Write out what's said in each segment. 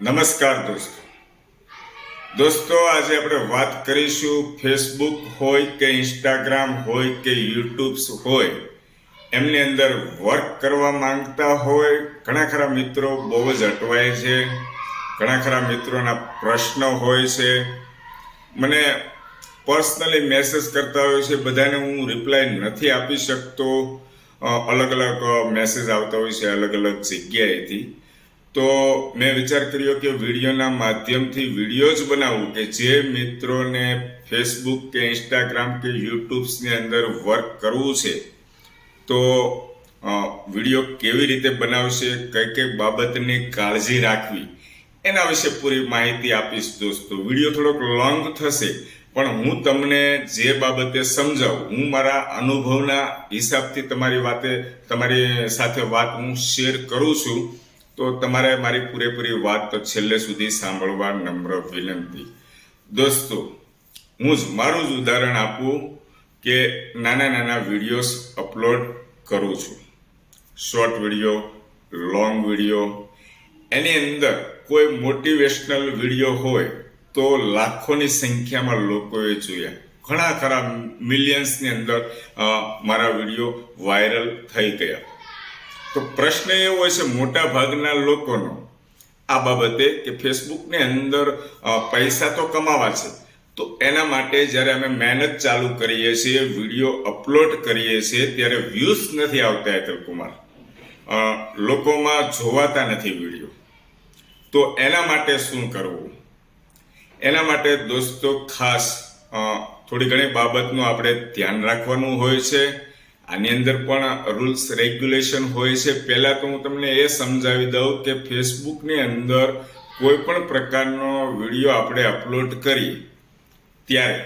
નમસ્કાર દોસ્તો આજે આપણે વાત કરીશું ફેસબુક હોય કે ઇન્સ્ટાગ્રામ હોય કે યુટ્યુબ હોય એમની અંદર વર્ક કરવા માંગતા હોય ઘણા ખરા મિત્રો બહુ જ અટવાય છે, ઘણા ખરા મિત્રોના પ્રશ્નો હોય છે, મને પર્સનલી મેસેજ કરતા હોય છે, બધાને હું રિપ્લાય નથી આપી શકતો, અલગ અલગ મેસેજ આવતા હોય છે અલગ અલગ જગ્યાએથી. તો મેં વિચાર કર્યો કે વિડીયોના માધ્યમથી વિડીયો જ બનાવું કે જે મિત્રોને ફેસબુક કે ઇન્સ્ટાગ્રામ કે યુટ્યુબ્સની અંદર વર્ક કરવું છે તો વિડીયો કેવી રીતે બનાવશે, કઈ કઈ બાબતની કાળજી રાખવી એના વિશે પૂરી માહિતી આપીશ દોસ્તો. વિડીયો થોડોક લોંગ થશે પણ હું તમને જે બાબતે સમજાવું, હું મારા અનુભવના હિસાબથી તમારી સાથે વાત હું શેર કરું છું, તો તમારે મારી પૂરેપૂરી વાત તો છેલ્લે સુધી સાંભળવા નમ્ર વિનંતી. દોસ્તો, હું જ મારું જ ઉદાહરણ આપું કે નાના નાના વિડીયોઝ અપલોડ કરું છું, શોર્ટ વિડીયો, લોંગ વિડીયો. એની અંદર કોઈ મોટિવેશનલ વિડીયો હોય તો લાખોની સંખ્યામાં લોકોએ જોયા, ઘણા ખરા મિલિયન્સની અંદર મારા વિડીયો વાયરલ થઈ ગયા. તો પ્રશ્ન એવો હોય છે મોટા ભાગના લોકોનો આ બાબતે કે ફેસબુકની અંદર પૈસા તો કમાવા છે, તો એના માટે જ્યારે અમે મહેનત ચાલુ કરીએ છીએ, વિડીયો અપલોડ કરીએ છીએ ત્યારે વ્યૂઝ નથી આવતા. હેતલ કુમાર, લોકોમાં જોવાતા નથી વિડીયો. તો એના માટે શું કરવું? એના માટે દોસ્તો ખાસ થોડી ઘણી બાબતનું આપણે ધ્યાન રાખવાનું હોય છે. આની અંદર પણ રૂલ્સ રેગ્યુલેશન હોય છે. પહેલાં તો હું તમને એ સમજાવી દઉં કે ફેસબુકની અંદર કોઈ પણ પ્રકારનો વિડીયો આપણે અપલોડ કરીએ ત્યારે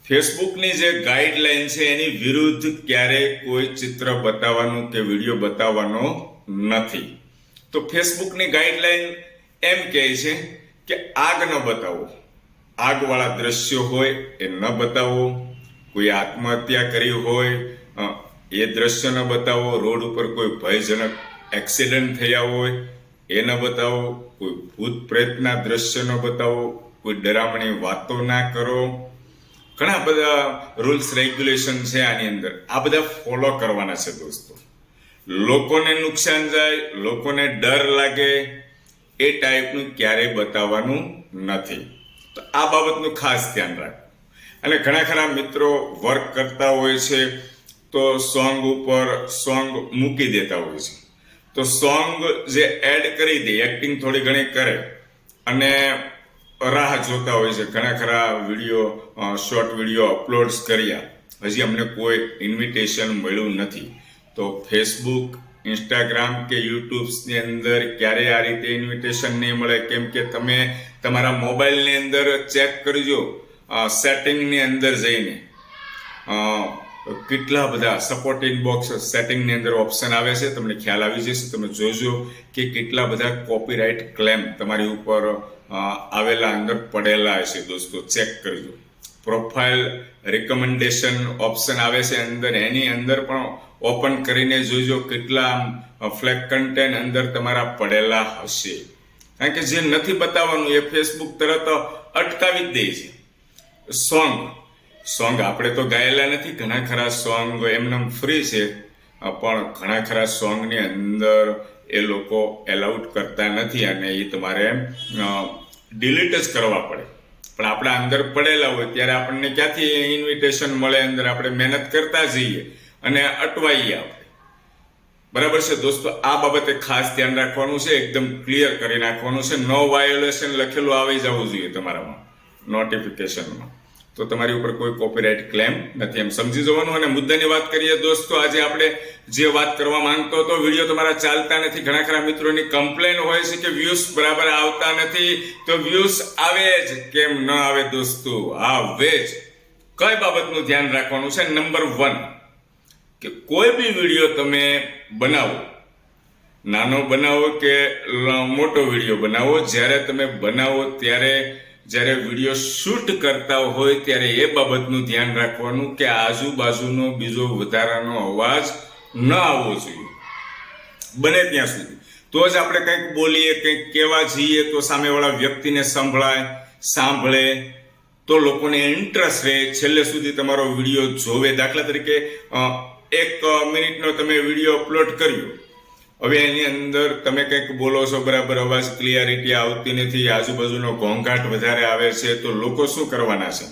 ફેસબુકની જે ગાઈડલાઈન છે એની વિરુદ્ધ ક્યારેય કોઈ ચિત્ર બતાવવાનું કે વિડીયો બતાવવાનો નથી. તો ફેસબુકની ગાઈડલાઈન એમ કહે છે કે આગ ન બતાવો, આગવાળા દ્રશ્યો હોય એ ન બતાવો, કોઈ આત્મહત્યા કરી હોય એ દ્રશ્ય ન બતાવો, રોડ ઉપર કોઈ ભયજનક એક્સિડન્ટ થયા હોય એ ન બતાવો, કોઈ ભૂત પ્રેતના દ્રશ્ય ન બતાવો, કોઈ ડરામણી વાતો ના કરો. ઘણા બધા રૂલ્સ રેગ્યુલેશન છે આની અંદર, આ બધા ફોલો કરવાના છે દોસ્તો. લોકોને નુકસાન જાય, લોકોને ડર લાગે એ ટાઈપનું ક્યારેય બતાવવાનું નથી. તો આ બાબતનું ખાસ ધ્યાન રાખો. અને ઘણા ખરા મિત્રો વર્ક કરતા હોય છે તો સોંગ ઉપર સોંગ મૂકી દેતા હોય છે. તો સોંગ જે એડ કરી દે, એક્ટિંગ થોડી ઘણી કરે અને રાહ જોતા હોય છે. ઘણા ખરા વિડીયો, શોર્ટ વિડીયો અપલોડ્સ કર્યા, હજી અમને કોઈ ઇન્વિટેશન મળ્યું નથી. તો ફેસબુક, ઇન્સ્ટાગ્રામ કે યુટ્યુબ્સની અંદર ક્યારેય આ રીતે ઇન્વિટેશન નહીં મળે. કેમ કે તમે તમારા મોબાઈલની અંદર ચેક કરજો, સેટિંગની અંદર જઈને કેટલા બધા સપોર્ટ ઇનબોક્સ સેટિંગની અંદર ઓપ્શન આવે છે, તમને ખ્યાલ આવી જશે. તમે જોજો કે કેટલા બધા કોપીરાઇટ ક્લેમ તમારી ઉપર આવેલા અંદર પડેલા હશે. દોસ્તો ચેક કરજો. પ્રોફાઇલ રિકમેન્ડેશન ઓપ્શન આવે છે અંદર, એની અંદર પણ ઓપન કરીને જોજો કેટલા ફ્લેગ કન્ટેન્ટ અંદર તમારા પડેલા હશે. કારણ કે જે નથી બતાવવાનું એ ફેસબુક તરત અટકાવી જ દે છે. સોંગ આપણે તો ગાયેલા નથી, ઘણા ખરા સોંગ એમને ફ્રી છે, પણ ઘણા ખરા સોંગની અંદર એ લોકો એલાઉડ કરતા નથી અને એ તમારે ડિલીટ જ કરવા પડે. પણ આપણા અંદર પડેલા હોય ત્યારે આપણને ક્યાંથી ઇન્વિટેશન મળે? અંદર આપણે મહેનત કરતા જઈએ અને અટવાઈએ આપણે. બરાબર છે દોસ્તો, આ બાબતે ખાસ ધ્યાન રાખવાનું છે, એકદમ ક્લિયર કરી નાખવાનું છે. નો વાયોલેશન લખેલું આવી જવું જોઈએ તમારામાં નોટિફિકેશનમાં, તો તમારી ઉપર કોઈ કોપીરાઇટ ક્લેમ નથી, એમ સમજી જવાનું. અને મુદ્દાની વાત કરીએ દોસ્તો, આજે આપણે જે વાત કરવા માંગતો હતો, વિડીયો તમારા ચાલતા નથી. ઘણા ખરા મિત્રોની કમ્પ્લેન હોય છે કે વ્યૂઝ બરાબર આવતા નથી. તો વ્યૂઝ આવે જ કેમ ન આવે દોસ્તો? આવે જ. કઈ બાબતનું ધ્યાન રાખવાનું છે? નંબર 1 કે કોઈ બી વિડીયો તમે બનાવો, નાનો બનાવો કે મોટો વિડીયો બનાવો, જ્યારે તમે બનાવો ત્યારે જ્યારે વિડીયો શૂટ કરતા હોય ત્યારે એ બાબતનું ધ્યાન રાખવાનું કે આજુબાજુનો બીજો વધારાનો અવાજ ન આવવો જોઈએ બને ત્યાં સુધી. તો જ આપણે કંઈક બોલીએ, કંઈક કહેવા જઈએ તો સામેવાળા વ્યક્તિને સાંભળે તો લોકોને ઇન્ટરેસ્ટ રહે, છેલ્લે સુધી તમારો વિડીયો જોવે. દાખલા તરીકે 1 મિનિટનો તમે વિડીયો અપલોડ કર્યો, હવે એની અંદર તમે કંઈક બોલો છો, બરાબર અવાજ ક્લિયરિટી આવતી નથી, આજુબાજુનો ઘોંઘાટ વધારે આવે છે, તો લોકો શું કરવાના છે?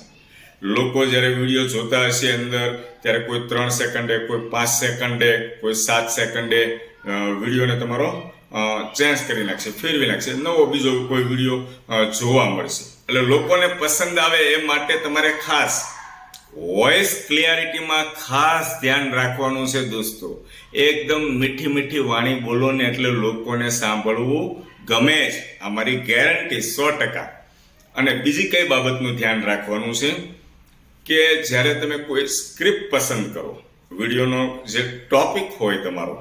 લોકો જ્યારે વિડીયો જોતા હશે અંદર, ત્યારે કોઈ 3 સેકન્ડે, કોઈ 5 સેકન્ડે, કોઈ 7 સેકન્ડે વિડીયોને તમારો ચેન્જ કરી નાખશે, ફેરવી નાખશે, નવો બીજો કોઈ વિડીયો જોવા મળશે. એટલે લોકોને પસંદ આવે એ માટે તમારે ખાસ વોઇસ ક્લિયરિટીમાં ખાસ ધ્યાન રાખવાનું છે દોસ્તો. એકદમ મીઠી મીઠી વાણી બોલો ને એટલે લોકોને સાંભળવું ગમે જ, આ મારી ગેરંટી 100%. અને બીજી કઈ બાબતનું ધ્યાન રાખવાનું છે કે જ્યારે તમે કોઈ સ્ક્રિપ્ટ પસંદ કરો, વિડીયોનો જે ટોપિક હોય તમારો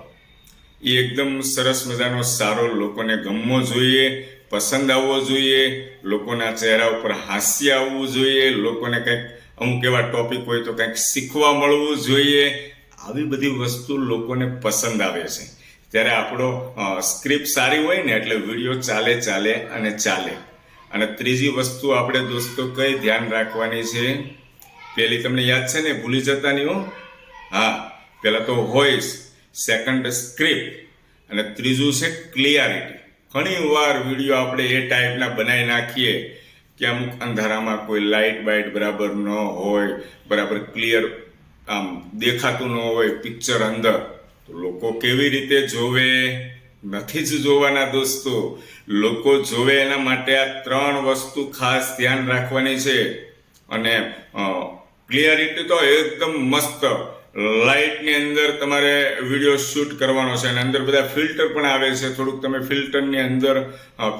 એ એકદમ સરસ મજાનો સારો, લોકોને ગમવો જોઈએ, પસંદ આવવો જોઈએ, લોકોના ચહેરા ઉપર હાસ્ય આવવું જોઈએ, લોકોને કંઈક અમુક એવા ટોપિક હોય તો કંઈક શીખવા મળવું જોઈએ. આવી બધી વસ્તુ લોકોને પસંદ આવે છે. ત્યારે આપણો સ્ક્રિપ્ટ સારી હોય ને એટલે વિડીયો ચાલે. અને ત્રીજી વસ્તુ આપણે દોસ્તો કઈ ધ્યાન રાખવાની છે? પહેલી તમને યાદ છે ને, ભૂલી જતા નહીં હો. હા, પહેલા તો વોઇસ, સેકન્ડ સ્ક્રિપ્ટ અને ત્રીજું છે ક્લિયરિટી. ઘણી વાર વિડીયો આપણે એ ટાઈપના બનાવી નાખીએ કે અમુક અંધારામાં કોઈ લાઇટ બાઇટ બરાબર ન હોય, બરાબર ક્લિયર આમ દેખાતું ન હોય પિક્ચર અંદર, તો લોકો કેવી રીતે જોવે? નથી જ જોવાના દોસ્તો. લોકો જોવે એના માટે આ 3 વસ્તુ ખાસ ધ્યાન રાખવાની છે. અને ક્લિયરિટી તો એકદમ મસ્ત, લાઇટની અંદર તમારે વિડીયો શૂટ કરવાનો છે અને અંદર બધા ફિલ્ટર પણ આવે છે. થોડુંક તમે ફિલ્ટરની અંદર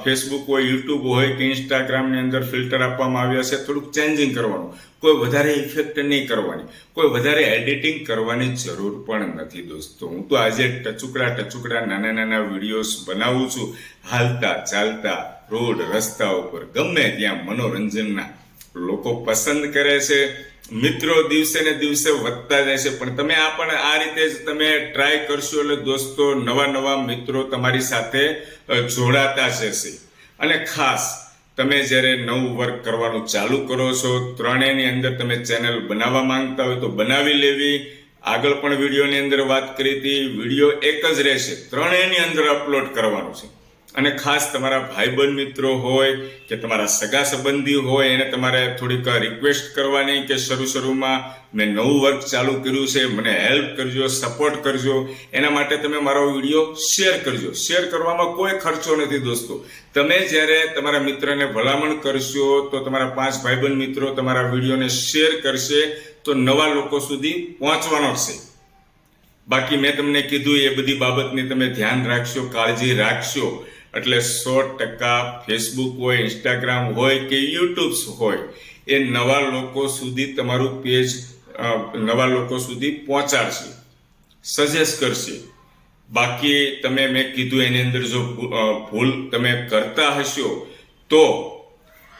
ફેસબુક હોય, યુટ્યુબ હોય કે ઇન્સ્ટાગ્રામની અંદર ફિલ્ટર આપવામાં આવ્યા છે, થોડુંક ચેન્જિંગ કરવાનું. કોઈ વધારે ઇફેક્ટ નહીં કરવાની, કોઈ વધારે એડિટિંગ કરવાની જરૂર પણ નથી દોસ્તો. હું તો આજે ટચુકડા નાના વિડીયોઝ બનાવું છું, હાલતા ચાલતા રોડ રસ્તા ઉપર ગમે ત્યાં, મનોરંજનના. લોકો પસંદ કરે છે. મિત્રો દિવસે ને દિવસે વધતા જાય છે. પણ તમે આ રીતે જ તમે ટ્રાય કરશો એટલે દોસ્તો નવા મિત્રો તમારી સાથે જોડાતા જશે. અને ખાસ તમે જ્યારે નવું વર્ક કરવાનું ચાલુ કરો છો, ત્રણેયની અંદર તમે ચેનલ બનાવવા માંગતા હોય તો બનાવી લેવી. આગળ પણ વિડીયોની અંદર વાત કરી હતી, વિડીયો એક જ રહેશે, ત્રણેયની અંદર અપલોડ કરવાનું છે. અને ખાસ તમારા ભાઈબંધ મિત્રો હોય કે તમારા સગા સંબંધી હોય, એને તમારે થોડીક રિક્વેસ્ટ કરવાની કે શરૂમાં મેં નવું વર્ક ચાલુ કર્યું છે, મને હેલ્પ કરજો, સપોર્ટ કરજો. એના માટે તમે મારો વિડીયો શેર કરજો. શેર કરવામાં કોઈ ખર્ચો નથી દોસ્તો. તમે જ્યારે તમારા મિત્રને ભલામણ કરશો તો તમારા 5 ભાઈબંધ મિત્રો તમારા વિડીયોને શેર કરશે તો નવા લોકો સુધી પહોંચવાનો છે. બાકી મેં તમને કીધું એ બધી બાબતની તમે ધ્યાન રાખશો, કાળજી રાખશો, એટલે 100% ફેસબુક હોય, ઇન્સ્ટાગ્રામ હોય કે યુટ્યુબ હોય, એ નવા લોકો સુધી તમારું પેજ નવા લોકો સુધી પહોંચાડશે, સજેસ્ટ કરશે. બાકી મેં કીધું એની અંદર જો ભૂલ તમે કરતા હશો તો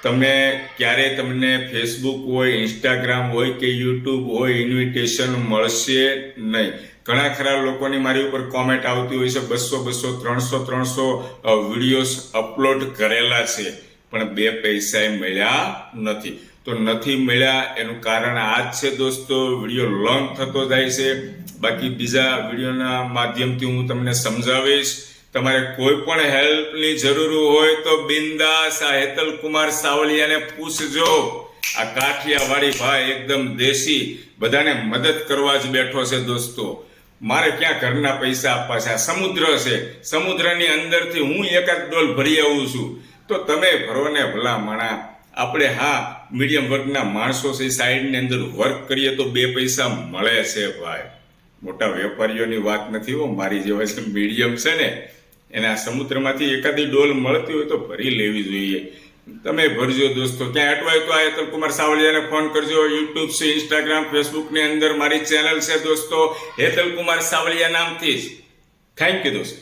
તમને ફેસબુક હોય, ઇન્સ્ટાગ્રામ હોય કે યુટ્યુબ હોય ઇન્વિટેશન મળશે નહીં. ઘણા ખરા લોકોની મારી ઉપર કોમેન્ટ આવતી હોય છે, 200 300 વિડીયોઝ અપલોડ કરેલા છે પણ 2 પૈસા મળ્યા નથી. તો નથી મળ્યા એનું કારણ આ જ છે દોસ્તો, વિડીયો લોંગ થતો જાય છે. બાકી બીજા વિડીયોના માધ્યમથી હું તમને સમજાવીશ. તમારે કોઈ પણ હેલ્પની જરૂર હોય તો બિંદાસ આ હેતલ કુમાર સાવલિયાને પૂછજો. આ કાઠિયાવાડી ભાઈ એકદમ દેશી, બધાને મદદ કરવા જ બેઠો છે દોસ્તો. મારે ક્યાં ઘરના પૈસા આપવા છે? આ સમુદ્ર છે, સમુદ્રની અંદરથી હું એકાદ ડોલ ભરી આવું છું, તો તમે ભરો ને ભલા માણા. આપણે મીડિયમ વર્ગના માણસો છે, સાઈડની અંદર વર્ક કરીએ તો 2 પૈસા મળે છે ભાઈ. મોટા વેપારીઓની વાત નથી હો, મારી જેવા છે મીડિયમ છે ને, એના સમુદ્રમાંથી એકાદી ડોલ મળતી હોય તો ભરી લેવી જોઈએ. તમે ભરજો દોસ્તો. ક્યાં અટવાય તો આ હેતલ કુમાર સાવલિયાને ફોન કરજો. યુટ્યુબ છે, ઇન્સ્ટાગ્રામ, ફેસબુકની અંદર મારી ચેનલ છે દોસ્તો, હેતલ કુમાર સાવલિયા નામથી જ. થેન્ક યુ દોસ્તો.